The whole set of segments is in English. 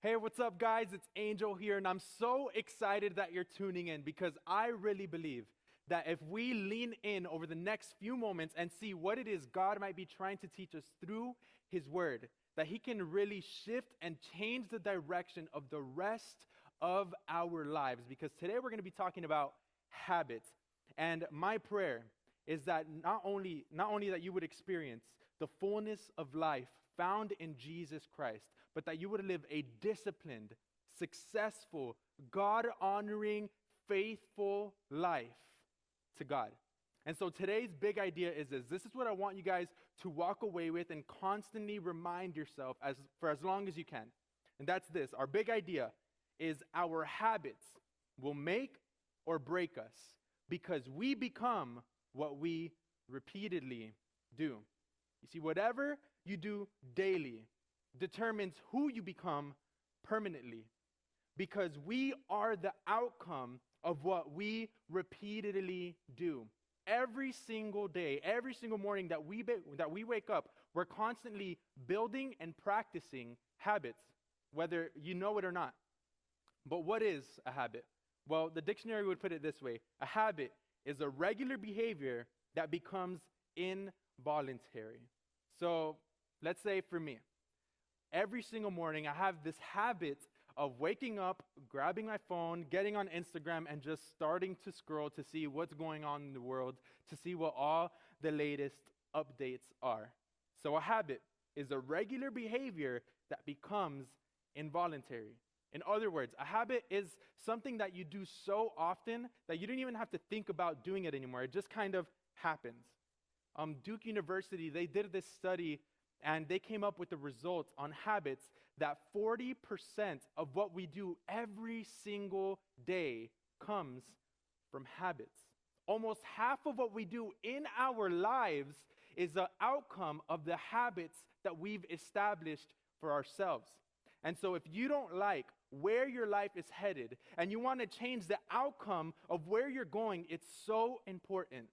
Hey, what's up, guys? It's Angel here, and I'm so excited that you're tuning in because I really believe that if we lean in over the next few moments and see what it is God might be trying to teach us through His Word, that He can really shift and change the direction of the rest of our lives. Because today we're going to be talking about habits. And my prayer is that not only that you would experience the fullness of life found in Jesus Christ, but that you would live a disciplined, successful, God-honoring, faithful life to God. And so today's big idea is this. This is what I want you guys to walk away with and constantly remind yourself for as long as you can. And that's this. Our big idea is our habits will make or break us because we become what we repeatedly do. You see, whatever you do daily determines who you become permanently, because we are the outcome of what we repeatedly do. Every single day, every single morning that we wake up, we're constantly building and practicing habits, whether you know it or not. But what is a habit? Well, the dictionary would put it this way. A habit is a regular behavior that becomes involuntary. So let's say for me, every single morning I have this habit of waking up, grabbing my phone, getting on Instagram, and just starting to scroll to see what's going on in the world, to see what all the latest updates are. So a habit is a regular behavior that becomes involuntary. In other words, a habit is something that you do so often that you don't even have to think about doing it anymore. It just kind of happens. Duke University, they did this study and they came up with the results on habits that 40% of what we do every single day comes from habits. Almost half of what we do in our lives is the outcome of the habits that we've established for ourselves. And so if you don't like where your life is headed and you want to change the outcome of where you're going, it's so important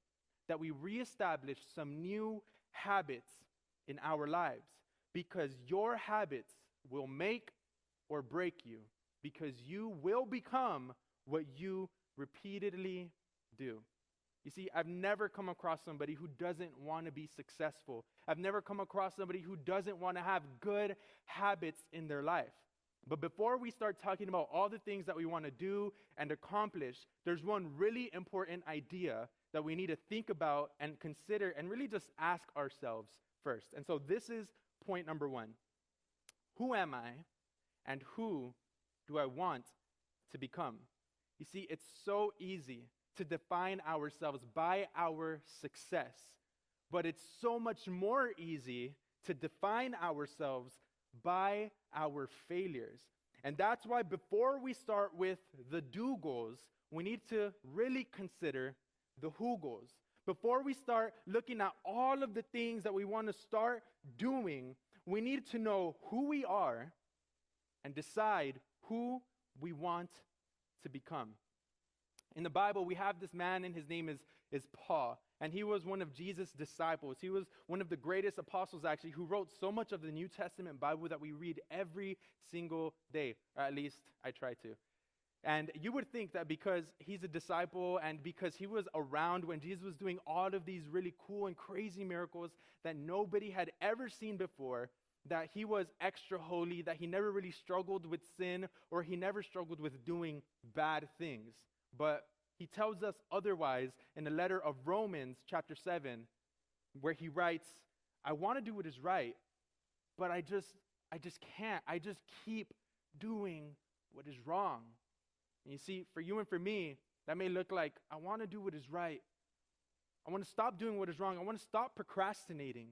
that we reestablish some new habits in our lives, because your habits will make or break you, because you will become what you repeatedly do. You see, I've never come across somebody who doesn't want to be successful. I've never come across somebody who doesn't want to have good habits in their life. But before we start talking about all the things that we want to do and accomplish, there's one really important idea that we need to think about and consider and really just ask ourselves first. And so this is point number one. Who am I and who do I want to become? You see, it's so easy to define ourselves by our success, but it's so much more easy to define ourselves by our failures. And that's why before we start with the do goals, we need to really consider the who goals. Before we start looking at all of the things that we want to start doing, we need to know who we are and decide who we want to become. In the Bible, we have this man, and his name is Paul. And he was one of Jesus' disciples. He was one of the greatest apostles, actually, who wrote so much of the New Testament Bible that we read every single day. Or at least I try to. And you would think that because he's a disciple and because he was around when Jesus was doing all of these really cool and crazy miracles that nobody had ever seen before, that he was extra holy, that he never really struggled with sin, or he never struggled with doing bad things. But he tells us otherwise in the letter of Romans chapter 7, where he writes, I want to do what is right, but I just can't. I just keep doing what is wrong. And you see, for you and for me, that may look like, I want to do what is right. I want to stop doing what is wrong. I want to stop procrastinating,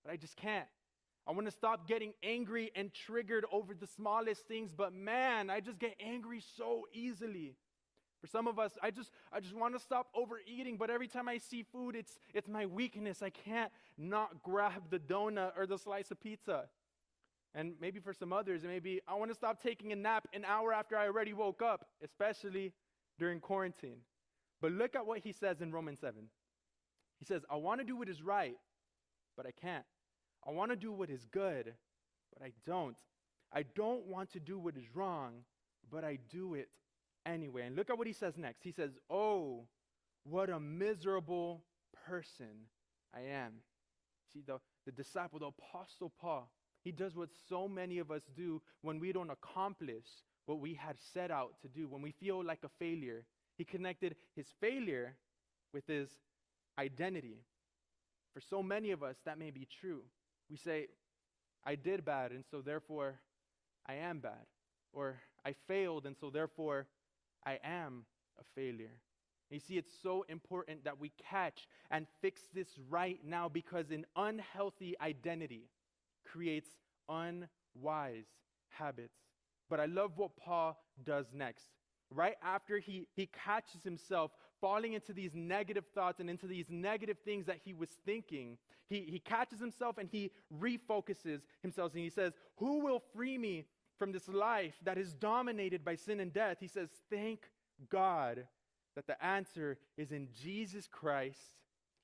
but I just can't. I want to stop getting angry and triggered over the smallest things, but man, I just get angry so easily. For some of us, I just want to stop overeating, but every time I see food, it's my weakness. I can't not grab the donut or the slice of pizza. And maybe for some others, maybe I want to stop taking a nap an hour after I already woke up, especially during quarantine. But look at what he says in Romans 7. He says, I want to do what is right, but I can't. I want to do what is good, but I don't. I don't want to do what is wrong, but I do it anyway. And look at what he says next. He says, oh, what a miserable person I am. See, the disciple, the Apostle Paul, he does what so many of us do when we don't accomplish what we had set out to do, when we feel like a failure. He connected his failure with his identity. For so many of us, that may be true. We say, I did bad, and so therefore I am bad. Or I failed, and so therefore I am a failure. You see, it's so important that we catch and fix this right now, because an unhealthy identity creates unwise habits. But I love what Paul does next. Right after he catches himself falling into these negative thoughts and into these negative things that he was thinking, he catches himself and he refocuses himself, and he says, who will free me from this life that is dominated by sin and death? He says, thank God that the answer is in Jesus Christ,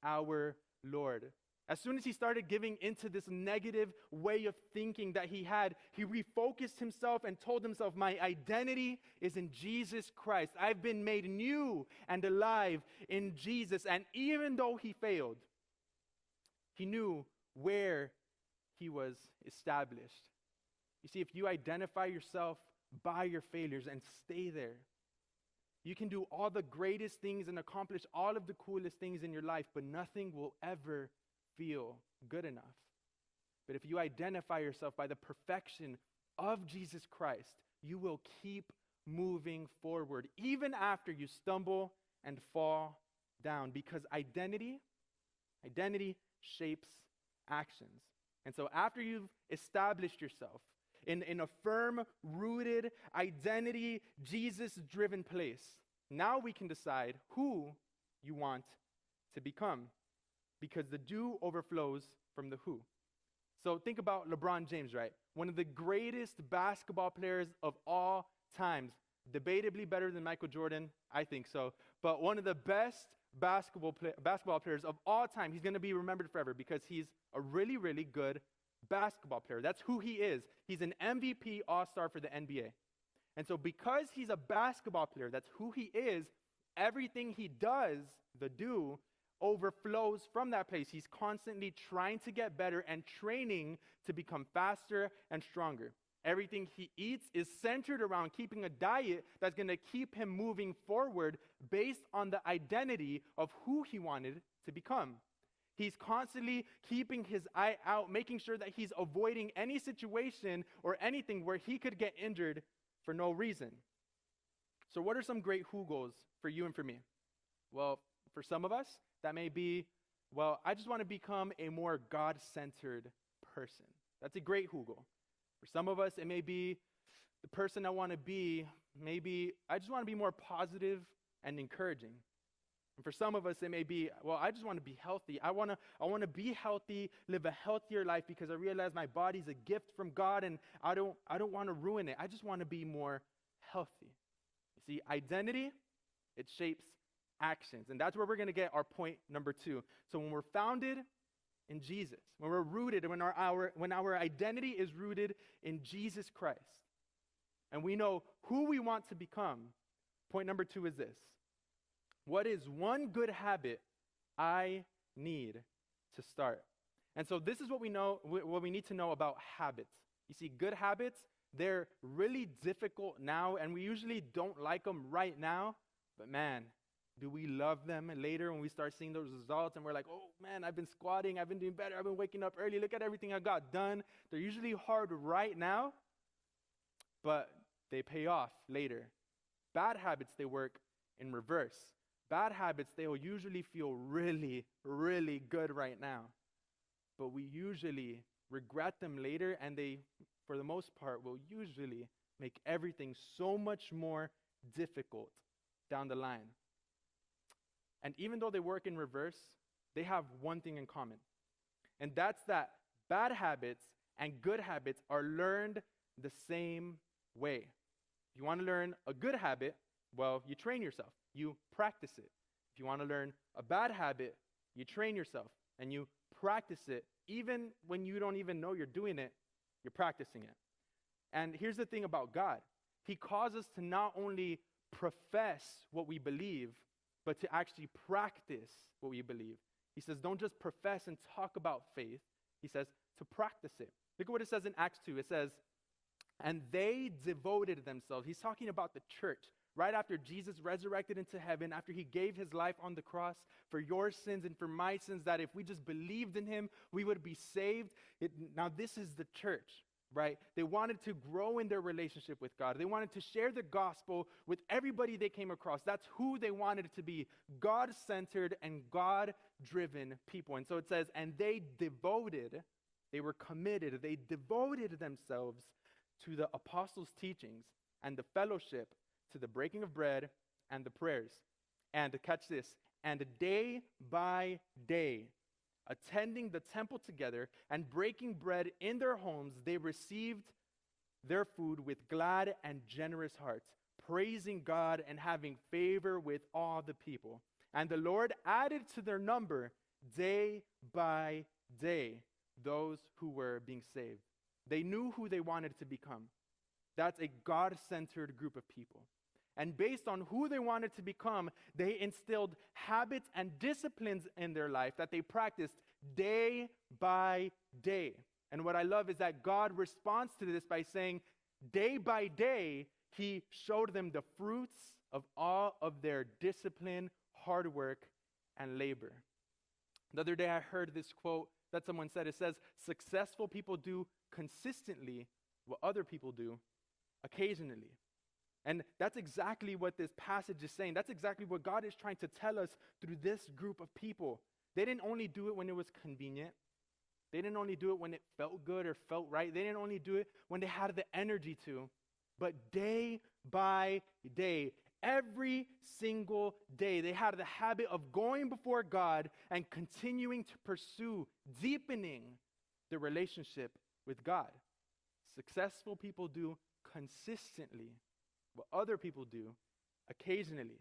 our Lord. As soon as he started giving into this negative way of thinking that he had, he refocused himself and told himself, my identity is in Jesus Christ. I've been made new and alive in Jesus. And even though he failed, he knew where he was established. You see, if you identify yourself by your failures and stay there, you can do all the greatest things and accomplish all of the coolest things in your life, but nothing will ever feel good enough. But if you identify yourself by the perfection of Jesus Christ, you will keep moving forward, even after you stumble and fall down, because identity shapes actions. And so after you've established yourself in a firm, rooted, identity, Jesus-driven place, now we can decide who you want to become, because the do overflows from the who. So think about LeBron James, right? One of the greatest basketball players of all times, debatably better than Michael Jordan, I think so, but one of the best basketball players of all time. He's going to be remembered forever because he's a really, really good basketball player. That's who he is. He's an MVP all-star for the NBA. And so because he's a basketball player, that's who he is, everything he does, the do, overflows from that place. He's constantly trying to get better and training to become faster and stronger. Everything he eats is centered around keeping a diet that's going to keep him moving forward based on the identity of who he wanted to become. He's constantly keeping his eye out, making sure that he's avoiding any situation or anything where he could get injured for no reason. So what are some great who goals for you and for me? Well, for some of us, that may be, well, I just want to become a more God-centered person. That's a great who goal. For some of us, it may be the person I want to be, maybe I just want to be more positive and encouraging. And for some of us, it may be, well, I just want to be healthy. I want to be healthy, live a healthier life because I realize my body's a gift from God and I don't want to ruin it. I just want to be more healthy. You see, identity, it shapes actions. And that's where we're going to get our point number 2. So when we're founded in Jesus, when we're rooted, when our identity is rooted in Jesus Christ, and we know who we want to become, point number 2 is this. What is one good habit I need to start? And so this is what we need to know about habits. You see, good habits, they're really difficult now, and we usually don't like them right now, but man, do we love them later when we start seeing those results and we're like, oh man, I've been squatting, I've been doing better, I've been waking up early, look at everything I got done. They're usually hard right now, but they pay off later. Bad habits, they work in reverse. Bad habits, they will usually feel really, really good right now, but we usually regret them later, and they, for the most part, will usually make everything so much more difficult down the line. And even though they work in reverse, they have one thing in common. And that's that bad habits and good habits are learned the same way. If you want to learn a good habit, well, you train yourself. You practice it. If you want to learn a bad habit, you train yourself and you practice it. Even when you don't even know you're doing it, you're practicing it. And here's the thing about God. He calls us to not only profess what we believe, but to actually practice what we believe. He says, don't just profess and talk about faith. He says to practice it. Look at what it says in Acts 2. It says, and they devoted themselves. He's talking about the church. Right after Jesus resurrected into heaven, after he gave his life on the cross for your sins and for my sins, that if we just believed in him, we would be saved. Now this is the church, right? They wanted to grow in their relationship with God. They wanted to share the gospel with everybody they came across. That's who they wanted to be, God-centered and God-driven people. And so it says, and they were committed, they devoted themselves to the apostles' teachings and the fellowship, to the breaking of bread and the prayers. And catch this, and day by day, attending the temple together and breaking bread in their homes, they received their food with glad and generous hearts, praising God and having favor with all the people. And the Lord added to their number day by day those who were being saved. They knew who they wanted to become. That's a God-centered group of people. And based on who they wanted to become, they instilled habits and disciplines in their life that they practiced day by day. And what I love is that God responds to this by saying, day by day, he showed them the fruits of all of their discipline, hard work, and labor. The other day I heard this quote that someone said. It says, successful people do consistently what other people do occasionally. And that's exactly what this passage is saying. That's exactly what God is trying to tell us through this group of people. They didn't only do it when it was convenient. They didn't only do it when it felt good or felt right. They didn't only do it when they had the energy to. But day by day, every single day, they had the habit of going before God and continuing to pursue, deepening the relationship with God. Successful people do consistently what other people do occasionally.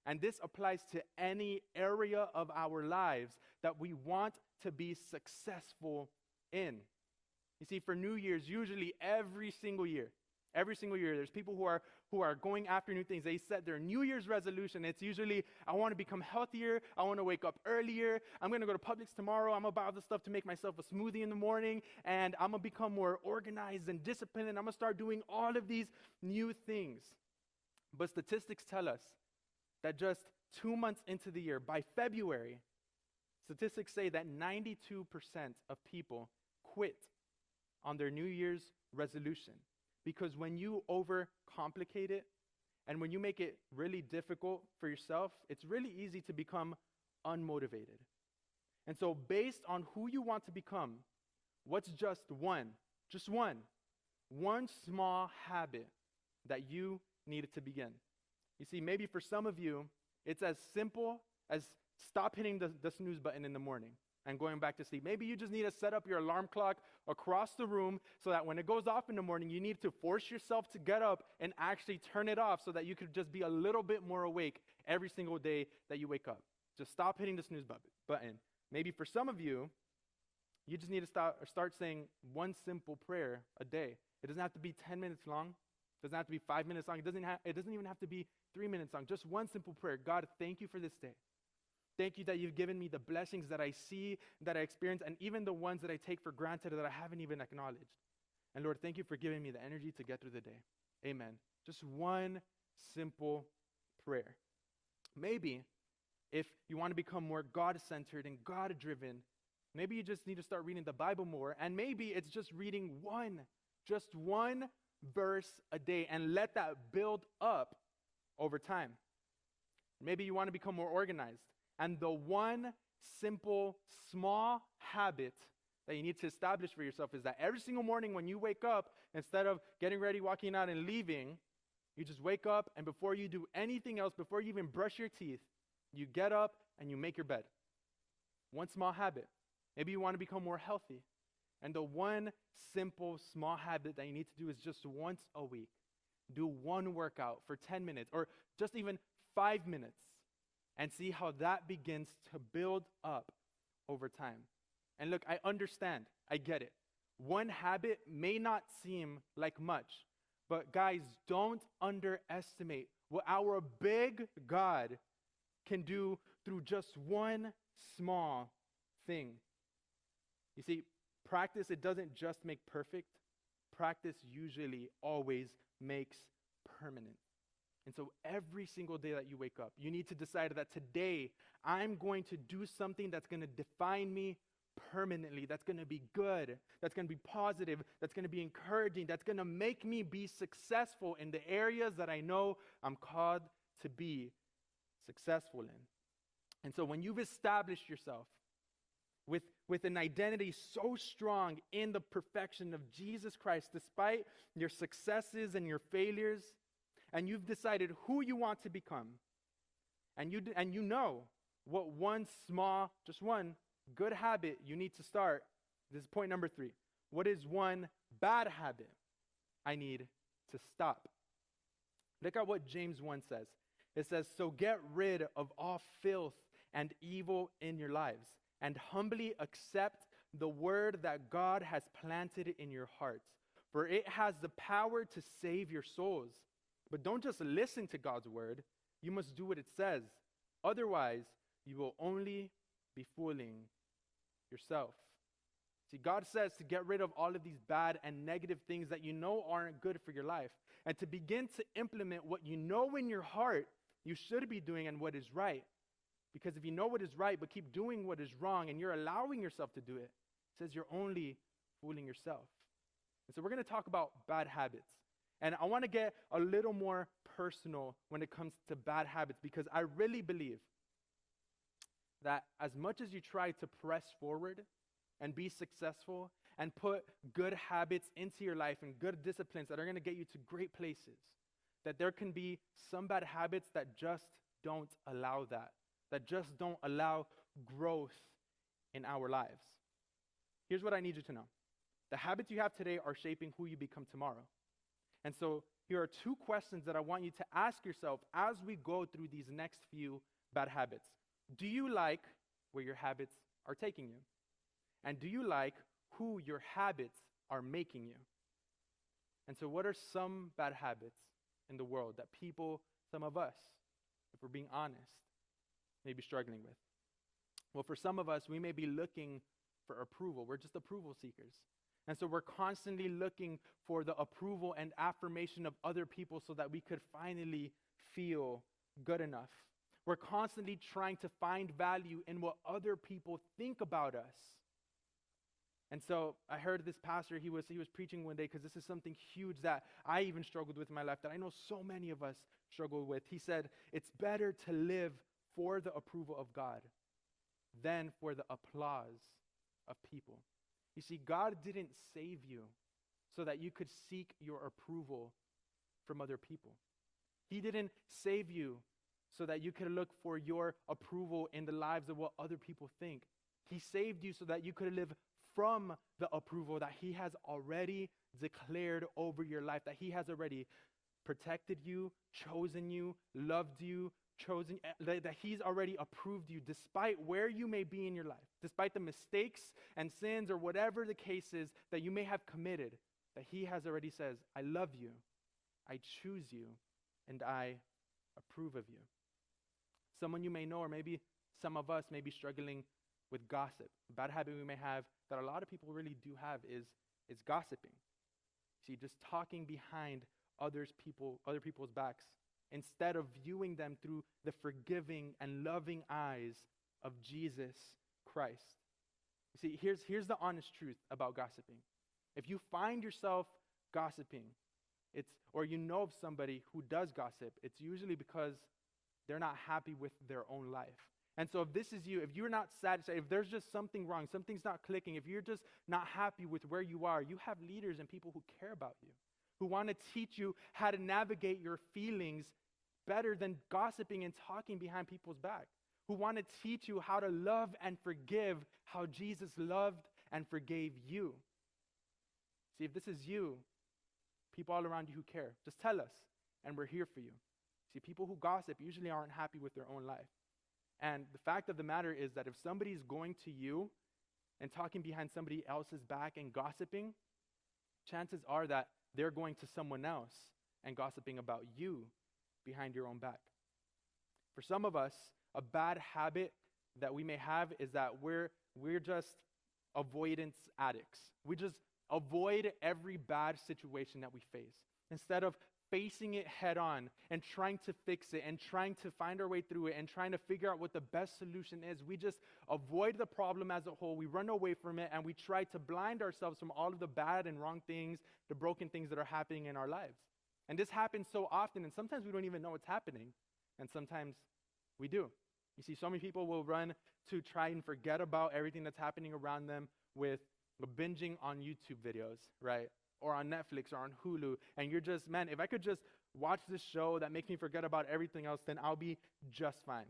And this applies to any area of our lives that we want to be successful in. You see, for New Year's, usually every single year, there's people who are going after new things. They set their New Year's resolution. It's usually, I want to become healthier. I want to wake up earlier. I'm going to go to Publix tomorrow. I'm going to buy all the stuff to make myself a smoothie in the morning. And I'm going to become more organized and disciplined. And I'm going to start doing all of these new things. But statistics tell us that just 2 months into the year, by February, statistics say that 92% of people quit on their New Year's resolution. Because when you overcomplicate it and when you make it really difficult for yourself, it's really easy to become unmotivated. And so based on who you want to become, what's just one small habit that you needed to begin? You see, maybe for some of you, it's as simple as stop hitting the snooze button in the morning and going back to sleep. Maybe you just need to set up your alarm clock across the room so that when it goes off in the morning, you need to force yourself to get up and actually turn it off so that you could just be a little bit more awake every single day that you wake up. Just stop hitting the snooze button. Maybe for some of you, you just need to start saying one simple prayer a day. It doesn't have to be 10 minutes long. It doesn't have to be 5 minutes long. It doesn't even have to be 3 minutes long. Just one simple prayer. God, thank you for this day. Thank you that you've given me the blessings that I see, that I experience, and even the ones that I take for granted that I haven't even acknowledged. And Lord, thank you for giving me the energy to get through the day. Amen. Just one simple prayer. Maybe if you want to become more God-centered and God-driven, maybe you just need to start reading the Bible more, and maybe it's just reading just one verse a day, and let that build up over time. Maybe you want to become more organized. And the one simple, small habit that you need to establish for yourself is that every single morning when you wake up, instead of getting ready, walking out, and leaving, you just wake up, and before you do anything else, before you even brush your teeth, you get up and you make your bed. One small habit. Maybe you want to become more healthy. And the one simple, small habit that you need to do is just once a week. Do one workout for 10 minutes or just even 5 minutes. And see how that begins to build up over time. And look, I understand. I get it. One habit may not seem like much, but guys, don't underestimate what our big God can do through just one small thing. You see, practice, it doesn't just make perfect. Practice usually always makes permanent. And so every single day that you wake up, you need to decide that today I'm going to do something that's going to define me permanently, that's going to be good, that's going to be positive, that's going to be encouraging, that's going to make me be successful in the areas that I know I'm called to be successful in. And so when you've established yourself with an identity so strong in the perfection of Jesus Christ, despite your successes and your failures, and you've decided who you want to become, and you know what one small, just one good habit you need to start. This is point number 3. What is one bad habit I need to stop? Look at what James 1 says. It says, "So get rid of all filth and evil in your lives, and humbly accept the word that God has planted in your hearts, for it has the power to save your souls. But don't just listen to God's word, you must do what it says. Otherwise, you will only be fooling yourself." See, God says to get rid of all of these bad and negative things that you know aren't good for your life, and to begin to implement what you know in your heart you should be doing and what is right. Because if you know what is right but keep doing what is wrong and you're allowing yourself to do it, it says you're only fooling yourself. And so we're going to talk about bad habits. And I want to get a little more personal when it comes to bad habits, because I really believe that as much as you try to press forward and be successful and put good habits into your life and good disciplines that are going to get you to great places, that there can be some bad habits that just don't allow that just don't allow growth in our lives. Here's what I need you to know. The habits you have today are shaping who you become tomorrow. And so here are 2 questions that I want you to ask yourself as we go through these next few bad habits. Do you like where your habits are taking you? And do you like who your habits are making you? And so what are some bad habits in the world that people, some of us, if we're being honest, may be struggling with? Well, for some of us, we may be looking for approval. We're just approval seekers. And so we're constantly looking for the approval and affirmation of other people so that we could finally feel good enough. We're constantly trying to find value in what other people think about us. And so I heard this pastor, he was preaching one day, because this is something huge that I even struggled with in my life, that I know so many of us struggle with. He said, it's better to live for the approval of God than for the applause of people. You see, God didn't save you so that you could seek your approval from other people. He didn't save you so that you could look for your approval in the lives of what other people think. He saved you so that you could live from the approval that He has already declared over your life, that He has already protected you, chosen you, loved you, that He's already approved you despite where you may be in your life, despite the mistakes and sins or whatever the case is that you may have committed, that He has already says, I love you, I choose you, and I approve of you. Someone you may know, or maybe some of us may be struggling with gossip. A bad habit we may have that a lot of people really do have is gossiping. See, just talking behind other people's backs, instead of viewing them through the forgiving and loving eyes of Jesus Christ. You see, here's the honest truth about gossiping. If you find yourself gossiping, or you know of somebody who does gossip, it's usually because they're not happy with their own life. And so if this is you, if you're not satisfied, if there's just something wrong, something's not clicking, if you're just not happy with where you are, you have leaders and people who care about you, who want to teach you how to navigate your feelings better than gossiping and talking behind people's back, who want to teach you how to love and forgive how Jesus loved and forgave you. See, if this is you, people all around you who care, just tell us, and we're here for you. See, people who gossip usually aren't happy with their own life. And the fact of the matter is that if somebody's going to you and talking behind somebody else's back and gossiping, chances are that they're going to someone else and gossiping about you behind your own back. For some of us, a bad habit that we may have is that we're just avoidance addicts. We just avoid every bad situation that we face. Instead of facing it head on and trying to fix it and trying to find our way through it and trying to figure out what the best solution is, we just avoid the problem as a whole. We run away from it and we try to blind ourselves from all of the bad and wrong things, the broken things that are happening in our lives. And this happens so often, and sometimes we don't even know what's happening, and sometimes we do. You see, so many people will run to try and forget about everything that's happening around them with binging on YouTube videos, right? Or on Netflix or on Hulu, and you're just, man, if I could just watch this show that makes me forget about everything else, then I'll be just fine.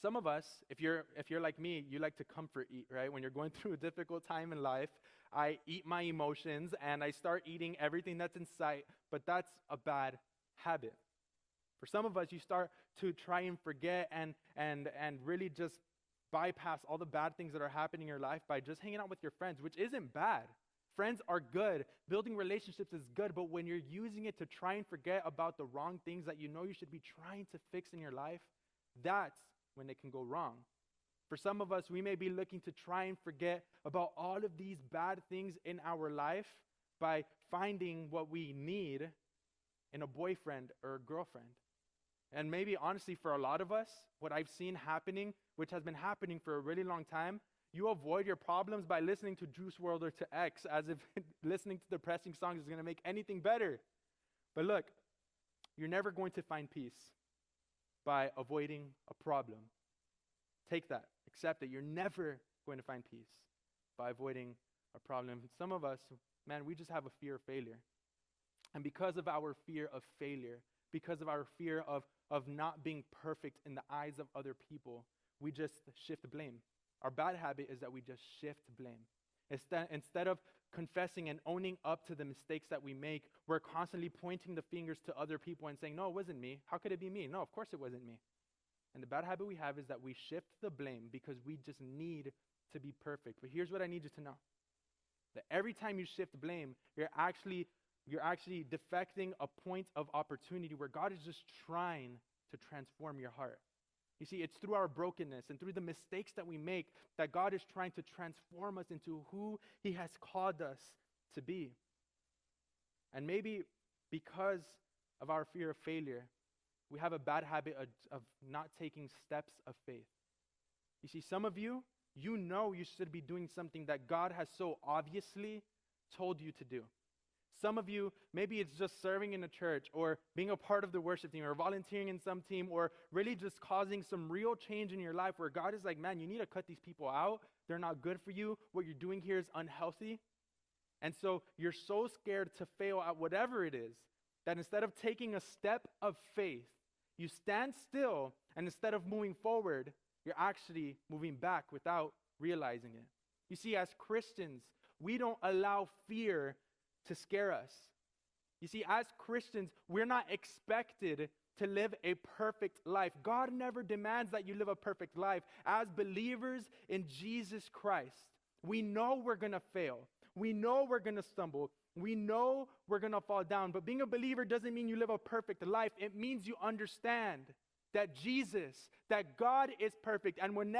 Some of us, if you're like me, you like to comfort eat, right? When you're going through a difficult time in life, I eat my emotions and I start eating everything that's in sight, but that's a bad habit. For some of us, you start to try and forget and really just bypass all the bad things that are happening in your life by just hanging out with your friends, which isn't bad. Friends are good. Building relationships is good, but when you're using it to try and forget about the wrong things that you know you should be trying to fix in your life, that's when it can go wrong. For some of us, we may be looking to try and forget about all of these bad things in our life by finding what we need in a boyfriend or a girlfriend. And maybe, honestly, for a lot of us, what I've seen happening, which has been happening for a really long time, you avoid your problems by listening to Juice WRLD or to X, as if listening to depressing songs is going to make anything better. But look, you're never going to find peace by avoiding a problem. Take that. Accept it. You're never going to find peace by avoiding a problem. Some of us, man, we just have a fear of failure. And because of our fear of failure, because of our fear of not being perfect in the eyes of other people, we just shift blame. Our bad habit is that we just shift blame. Instead of confessing and owning up to the mistakes that we make, we're constantly pointing the fingers to other people and saying, no, it wasn't me. How could it be me? No, of course it wasn't me. And the bad habit we have is that we shift the blame because we just need to be perfect. But here's what I need you to know. That every time you shift blame, you're actually defecting a point of opportunity where God is just trying to transform your heart. You see, it's through our brokenness and through the mistakes that we make that God is trying to transform us into who He has called us to be. And maybe because of our fear of failure, we have a bad habit of not taking steps of faith. You see, some of you, you know you should be doing something that God has so obviously told you to do. Some of you, maybe it's just serving in a church or being a part of the worship team or volunteering in some team or really just causing some real change in your life where God is like, man, you need to cut these people out. They're not good for you. What you're doing here is unhealthy. And so you're so scared to fail at whatever it is that instead of taking a step of faith, you stand still, and instead of moving forward, you're actually moving back without realizing it. You see, as Christians, we don't allow fear to scare us. You see, as Christians, we're not expected to live a perfect life. God never demands that you live a perfect life. As believers in Jesus Christ, we know we're going to fail. We know we're going to stumble. We know we're going to fall down. But being a believer doesn't mean you live a perfect life. It means you understand that Jesus, that God is perfect. And when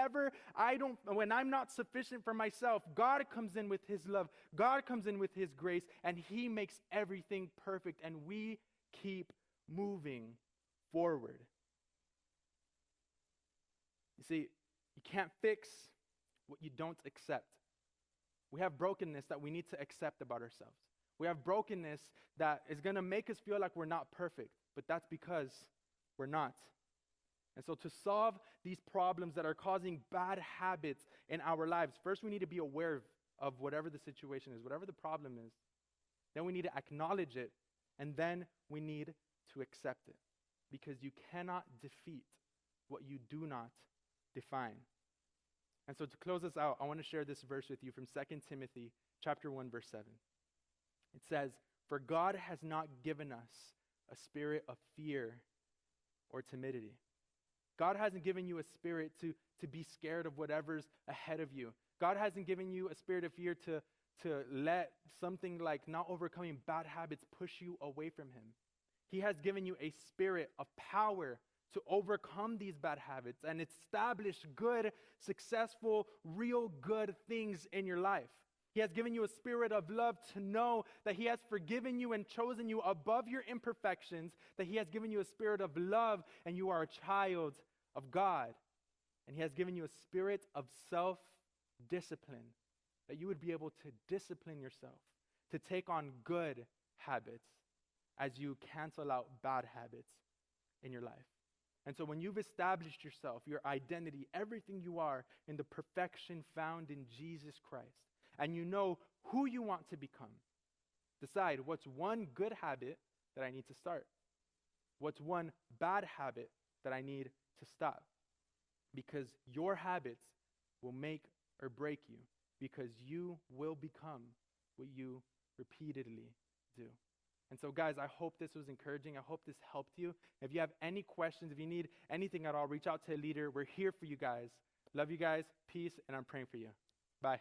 I'm not sufficient for myself, God comes in with His love. God comes in with His grace, and He makes everything perfect. And we keep moving forward. You see, you can't fix what you don't accept. We have brokenness that we need to accept about ourselves. We have brokenness that is going to make us feel like we're not perfect, but that's because we're not. And so to solve these problems that are causing bad habits in our lives, first we need to be aware of whatever the situation is, whatever the problem is. Then we need to acknowledge it, and then we need to accept it. Because you cannot defeat what you do not define. And so to close us out, I want to share this verse with you from 2 Timothy chapter 1, verse 7. It says, "For God has not given us a spirit of fear or timidity." God hasn't given you a spirit to be scared of whatever's ahead of you. God hasn't given you a spirit of fear to let something like not overcoming bad habits push you away from him. He has given you a spirit of power to overcome these bad habits and establish good, successful, real good things in your life. He has given you a spirit of love to know that he has forgiven you and chosen you above your imperfections, that he has given you a spirit of love and you are a child of God. And he has given you a spirit of self-discipline, that you would be able to discipline yourself, to take on good habits as you cancel out bad habits in your life. And so when you've established yourself, your identity, everything you are in the perfection found in Jesus Christ, and you know who you want to become, decide what's one good habit that I need to start. What's one bad habit that I need to stop? Because your habits will make or break you, because you will become what you repeatedly do. And so, guys, I hope this was encouraging. I hope this helped you. If you have any questions, if you need anything at all, reach out to a leader. We're here for you guys. Love you guys. Peace, and I'm praying for you. Bye.